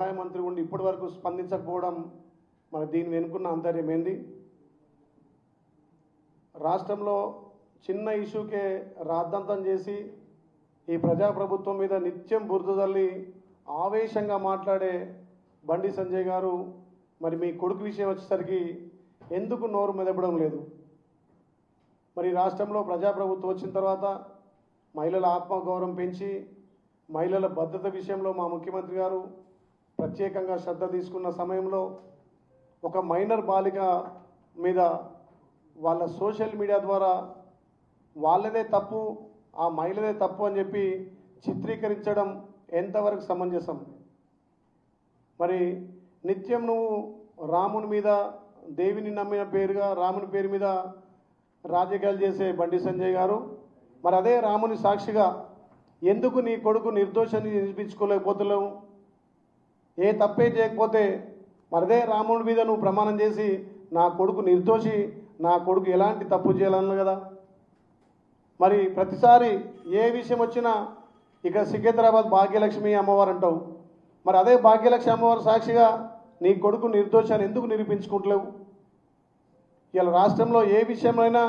సహాయ మంత్రి ఉండి ఇప్పటి వరకు స్పందించకపోవడం మన దీని వెనుకున్న అంతర్యం ఏంది? రాష్ట్రంలో చిన్న ఇష్యూకే రాద్ధాంతం చేసి ఈ ప్రజాప్రభుత్వం మీద నిత్యం బురద తల్లి ఆవేశంగా మాట్లాడే బండి సంజయ్ గారు మరి మీ కొడుకు విషయం వచ్చేసరికి ఎందుకు నోరు మెదపడం లేదు? మరి రాష్ట్రంలో ప్రజాప్రభుత్వం వచ్చిన తర్వాత మహిళల ఆత్మగౌరవం పెంచి మహిళల భద్రత విషయంలో మా ముఖ్యమంత్రి గారు ప్రత్యేకంగా శ్రద్ధ తీసుకున్న సమయంలో ఒక మైనర్ బాలిక మీద వాళ్ళ సోషల్ మీడియా ద్వారా వాళ్ళదే తప్పు, ఆ మహిళదే తప్పు అని చెప్పి చిత్రీకరించడం ఎంతవరకు సమంజసం? మరి నిత్యం నువ్వు రాముని మీద, దేవిని నమ్మిన పేరుగా రాముని పేరు మీద రాజకీయాలు చేసే బండి సంజయ్ గారు, మరి అదే రాముని సాక్షిగా ఎందుకు నీ కొడుకు నిర్దోషాన్ని నిరూపించుకోలేకపోతున్నావు? ఏ తప్పే చేయకపోతే మరదే రాముడి మీద నువ్వు ప్రమాణం చేసి నా కొడుకు నిర్దోషి, నా కొడుకు ఎలాంటి తప్పు చేయాలన్నా కదా. మరి ప్రతిసారి ఏ విషయం వచ్చినా ఇక సికింద్రాబాద్ భాగ్యలక్ష్మి అమ్మవారు అంటావు, మరి అదే భాగ్యలక్ష్మి అమ్మవారు సాక్షిగా నీ కొడుకు నిర్దోషాన్ని ఎందుకు నిరూపించుకుంటలేవు? ఇలా రాష్ట్రంలో ఏ విషయంలోనైనా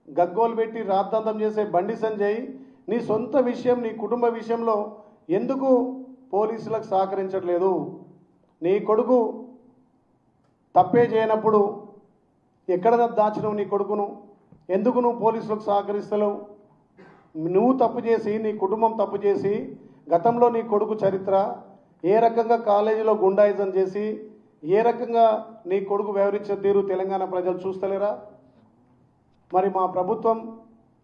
గగ్గోలు పెట్టి రాద్ధాంతం చేసే బండి సంజయ్ నీ సొంత విషయం, నీ కుటుంబ విషయంలో ఎందుకు పోలీసులకు సహకరించట్లేదు? నీ కొడుకు తప్పే చేయనప్పుడు ఎక్కడ దాచినవు నీ కొడుకును? ఎందుకు నువ్వు పోలీసులకు సహకరిస్తలేవు? నువ్వు తప్పు చేసి, నీ కుటుంబం తప్పు చేసి, గతంలో నీ కొడుకు చరిత్ర ఏ రకంగా కాలేజీలో గుండాయిజం చేసి ఏ రకంగా నీ కొడుకు వ్యవహరించిన తీరు తెలంగాణ ప్రజలు చూస్తలేరా? మరి మా ప్రభుత్వం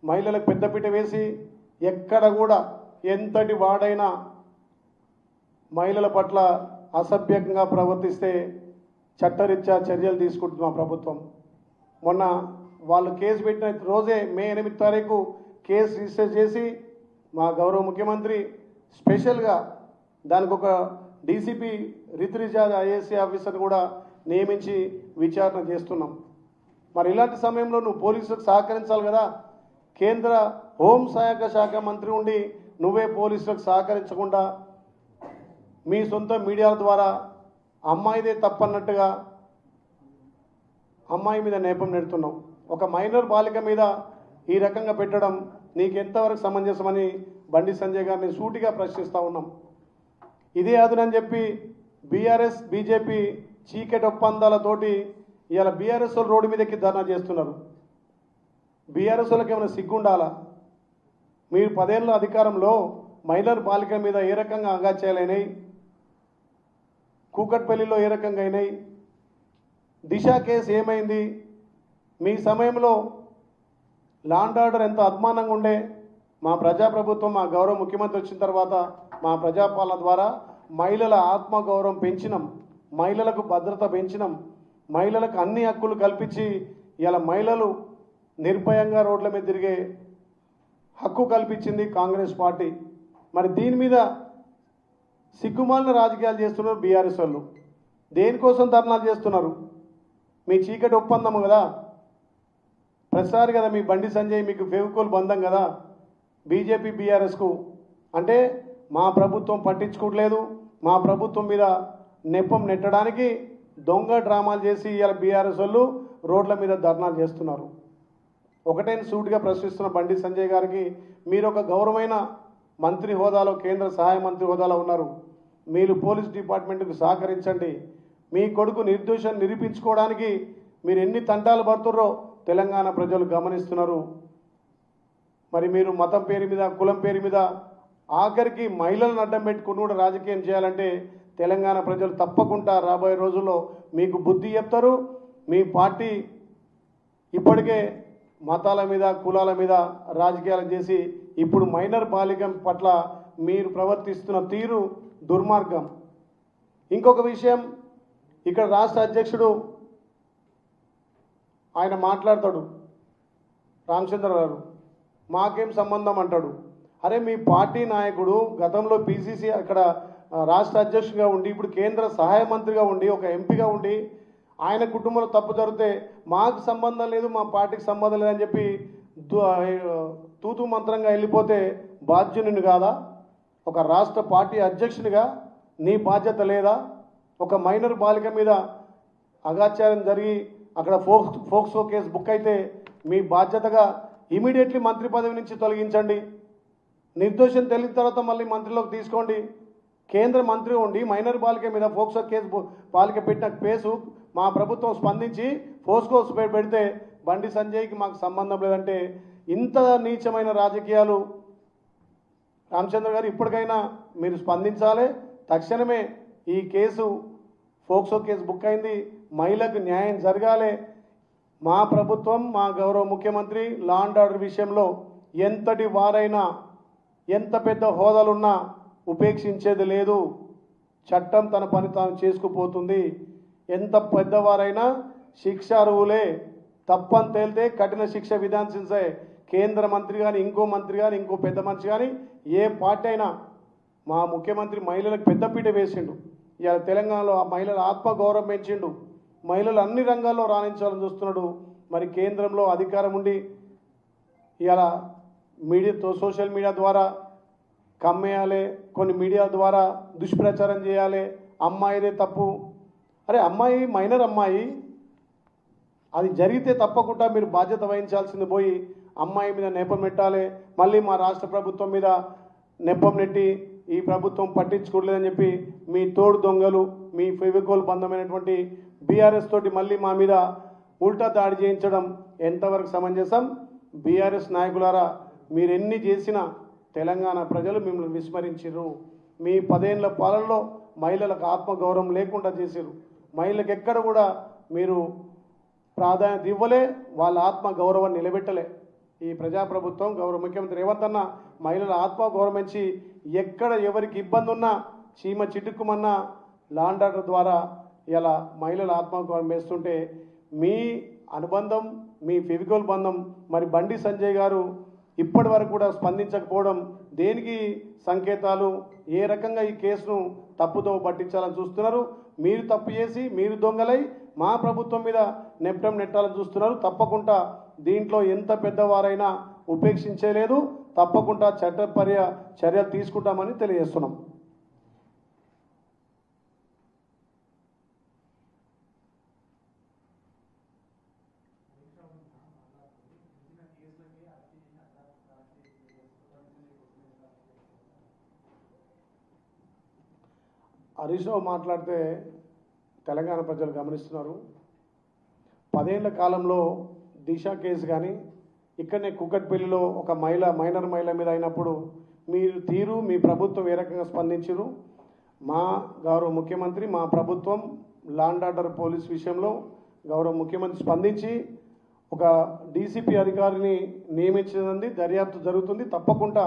మహిళలకు పెద్దపీట వేసి ఎక్కడ కూడా ఎంతటి వాడైనా మహిళల పట్ల అసభ్యంగా ప్రవర్తిస్తే చట్టరీత్యా చర్యలు తీసుకుంటుంది మా ప్రభుత్వం. మొన్న వాళ్ళు కేసు పెట్టిన రోజే మే 8 తారీఖు కేసు రిజిస్టర్ చేసి మా గౌరవ ముఖ్యమంత్రి స్పెషల్గా దానికి ఒక డీసీపీ రిత్రిజాజ్ ఐఏఎస్సీ ఆఫీసర్ కూడా నియమించి విచారణ చేస్తున్నాం. మరి ఇలాంటి సమయంలో నువ్వు పోలీసులకు సహకరించాలి కదా. కేంద్ర హోంశాఖ మంత్రి ఉండి నువ్వే పోలీసులకు సహకరించకుండా మీ సొంత మీడియాల ద్వారా అమ్మాయిదే తప్పన్నట్టుగా అమ్మాయి మీద నేపం నెడుతున్నావు. ఒక మైనర్ బాలిక మీద ఈ రకంగా పెట్టడం నీకెంతవరకు సమంజసమని బండి సంజయ్ గారిని సూటిగా ప్రశ్నిస్తూ ఉన్నాం. ఇదే అదునని చెప్పి బీఆర్ఎస్ బీజేపీ చీకటి ఒప్పందాలతోటి ఇవాళ బీఆర్ఎస్ వాళ్ళు రోడ్డు మీద ఎక్కి ధర్నా చేస్తున్నారు. బీఆర్ఎస్ వాళ్ళకి ఏమైనా సిగ్గుండాలా? మీరు 10 ఏళ్ళ అధికారంలో మైనర్ బాలిక మీద ఏ రకంగా అగాత్యాలైనాయి, కూకట్పల్లిలో ఏ రకంగా అయినాయి, దిశ కేసు ఏమైంది? మీ సమయంలో లాండ్ ఆర్డర్ ఎంత అద్మానంగా ఉండే. మా ప్రజాప్రభుత్వం, మా గౌరవ ముఖ్యమంత్రి వచ్చిన తర్వాత మా ప్రజాపాలన ద్వారా మహిళల ఆత్మగౌరవం పెంచినాం, మహిళలకు భద్రత పెంచినాం, మహిళలకు అన్ని హక్కులు కల్పించి ఇలా మహిళలు నిర్భయంగా రోడ్ల మీద తిరిగే హక్కు కల్పించింది కాంగ్రెస్ పార్టీ. మరి దీని మీద సిగ్గుమాలిన రాజకీయాలు చేస్తున్నారు బీఆర్ఎస్ వాళ్ళు. దేనికోసం ధర్నాలు చేస్తున్నారు? మీ చీకటి ఒప్పందం కదా, ప్రతిసారి కదా మీ బండి సంజయ్ మీకు ఫెవికోల్ బంధం కదా బీజేపీ బీఆర్ఎస్కు. అంటే మా ప్రభుత్వం పట్టించుకోవట్లేదు, మా ప్రభుత్వం మీద నెపం నెట్టడానికి దొంగ డ్రామాలు చేసి ఇలా బీఆర్ఎస్ వాళ్ళు రోడ్ల మీద ధర్నాలు చేస్తున్నారు. ఒకటే సూటిగా ప్రశ్నిస్తున్న బండి సంజయ్ గారికి, మీరు ఒక గౌరవమైన మంత్రి హోదాలో, కేంద్ర సహాయ మంత్రి హోదాలో ఉన్నారు. మీరు పోలీస్ డిపార్ట్మెంట్కు సహకరించండి. మీ కొడుకు నిర్దోషాన్ని నిరూపించుకోవడానికి మీరు ఎన్ని తంటాలు పడుతున్నారో తెలంగాణ ప్రజలు గమనిస్తున్నారు. మరి మీరు మతం పేరు మీద, కులం పేరు మీద, ఆఖరికి మహిళలను అడ్డం పెట్టుకుని కూడా రాజకీయం చేయాలంటే తెలంగాణ ప్రజలు తప్పకుండా రాబోయే రోజుల్లో మీకు బుద్ధి చెప్తారు. మీ పార్టీ ఇప్పటికే మతాల మీద, కులాల మీద రాజకీయాలు చేసి ఇప్పుడు మైనర్ బాలిక పట్ల మీరు ప్రవర్తిస్తున్న తీరు దుర్మార్గం. ఇంకొక విషయం, ఇక్కడ రాష్ట్ర అధ్యక్షుడు ఆయన మాట్లాడతాడు, రామచంద్ర గారు మాకేం సంబంధం అంటాడు. అరే మీ పార్టీ నాయకుడు గతంలో పీసీసీ అక్కడ రాష్ట్ర అధ్యక్షుడిగా ఉండి ఇప్పుడు కేంద్ర సహాయ మంత్రిగా ఉండి ఒక ఎంపీగా ఉండి ఆయన కుటుంబంలో తప్పు జరిగితే మాకు సంబంధం లేదు, మా పార్టీకి సంబంధం లేదని చెప్పి తూతూ మంత్రంగా వెళ్ళిపోతే బాధ్యుని కాదా? ఒక రాష్ట్ర పార్టీ అధ్యక్షునిగా నీ బాధ్యత లేదా? ఒక మైనర్ బాలిక మీద అగాచారం జరిగి అక్కడ ఫోక్సో కేసు బుక్ అయితే మీ బాధ్యతగా ఇమీడియట్లీ మంత్రి పదవి నుంచి తొలగించండి. నిర్దోషం తెలిసిన తర్వాత మళ్ళీ మంత్రిలోకి తీసుకోండి. కేంద్ర మంత్రి ఉండి మైనర్ బాలిక మీద ఫోక్సో కేసు బాలిక పెట్టిన కేసు మా ప్రభుత్వం స్పందించి ఫోక్సో పెడితే బండి సంజయ్కి మాకు సంబంధం లేదంటే ఇంత నీచమైన రాజకీయాలు రామచంద్ర గారు ఇప్పటికైనా మీరు స్పందించాలి. తక్షణమే ఈ కేసు ఫోక్సో కేసు బుక్ అయింది, మహిళకు న్యాయం జరగాలి. మా ప్రభుత్వం, మా గౌరవ ముఖ్యమంత్రి లా అండ్ ఆర్డర్ విషయంలో ఎంతటి వారైనా ఎంత పెద్ద హోదాలున్నా ఉపేక్షించేది లేదు. చట్టం తన పని తాను చేసుకుపోతుంది. ఎంత పెద్దవారైనా శిక్ష అర్హులే. తప్పని తేలితే కఠిన శిక్ష విధించే కేంద్ర మంత్రి కానీ ఇంకో మంత్రి కానీ ఇంకో పెద్ద మనిషి కానీ ఏ పార్టీ అయినా. మా ముఖ్యమంత్రి మహిళలకు పెద్దపీట వేసిండు. ఇవాళ తెలంగాణలో ఆ మహిళల ఆత్మగౌరవం పెంచిండు. మహిళలు అన్ని రంగాల్లో రాణించాలని చూస్తున్నాడు. మరి కేంద్రంలో అధికారం ఉండి ఇవాళ మీడియాతో సోషల్ మీడియా ద్వారా కమ్మేయాలి, కొన్ని మీడియా ద్వారా దుష్ప్రచారం చేయాలి. అమ్మాయిదే తప్పు. అరే అమ్మాయి మైనర్ అమ్మాయి, అది జరిగితే తప్పకుండా మీరు బాధ్యత వహించాల్సింది పోయి అమ్మాయి మీద నెపం నెట్టాలి. మళ్ళీ మా రాష్ట్ర ప్రభుత్వం మీద నెపం నెట్టి ఈ ప్రభుత్వం పట్టించుకోలేదని చెప్పి మీ తోడు దొంగలు, మీ ఫెవికోల్ బంధమైనటువంటి బీఆర్ఎస్ తోటి మళ్ళీ మా మీద ఉల్టా దాడి చేయించడం ఎంతవరకు సమంజసం? బీఆర్ఎస్ నాయకులారా, మీరు ఎన్ని చేసినా తెలంగాణ ప్రజలు మిమ్మల్ని విస్మరించారు. మీ 10 ఏళ్ల పాలనలో మహిళలకు ఆత్మగౌరవం లేకుండా చేశారు. మహిళలకు ఎక్కడ కూడా మీరు ప్రాధాన్యత ఇవ్వలే, వాళ్ళ ఆత్మగౌరవాన్ని నిలబెట్టలే. ఈ ప్రజాప్రభుత్వం గౌరవ ముఖ్యమంత్రి రేవంత్ అన్న మహిళల ఆత్మగౌరవం ఇచ్చి ఎక్కడ ఎవరికి ఇబ్బంది ఉన్నా చీమ చిటుక్కుమన్నా లా అండ్ ఆర్డర్ ద్వారా ఇలా మహిళల ఆత్మగౌరవం వేస్తుంటే మీ అనుబంధం, మీ ఫెవికోల్ బంధం మరి బండి సంజయ్ గారు ఇప్పటి వరకు కూడా స్పందించకపోవడం దేనికి సంకేతాలు? ఏ రకంగా ఈ కేసును తప్పుతో పట్టించాలని చూస్తున్నారు? మీరు తప్పు చేసి మీరు దొంగలై మా ప్రభుత్వం మీద నెట్టం నెట్టాలని చూస్తున్నారు. తప్పకుండా దీంట్లో ఎంత పెద్దవారైనా ఉపేక్షించలేదు. తప్పకుండా చర్యలు తీసుకుంటామని తెలియజేస్తున్నాం. హరీష్ రావు మాట్లాడితే తెలంగాణ ప్రజలు గమనిస్తున్నారు. 10 ఏళ్ల కాలంలో దిశ కేసు కానీ ఇక్కడనే కుకట్పల్లిలో ఒక మైనర్ మహిళ మీద అయినప్పుడు మీరు మీ ప్రభుత్వం ఏ రకంగా స్పందించారు? మా గౌరవ ముఖ్యమంత్రి, మా ప్రభుత్వం లా అండ్ ఆర్డర్ పోలీస్ విషయంలో గౌరవ ముఖ్యమంత్రి స్పందించి ఒక డీసీపీ అధికారిని నియమించింది. దర్యాప్తు జరుగుతుంది. తప్పకుండా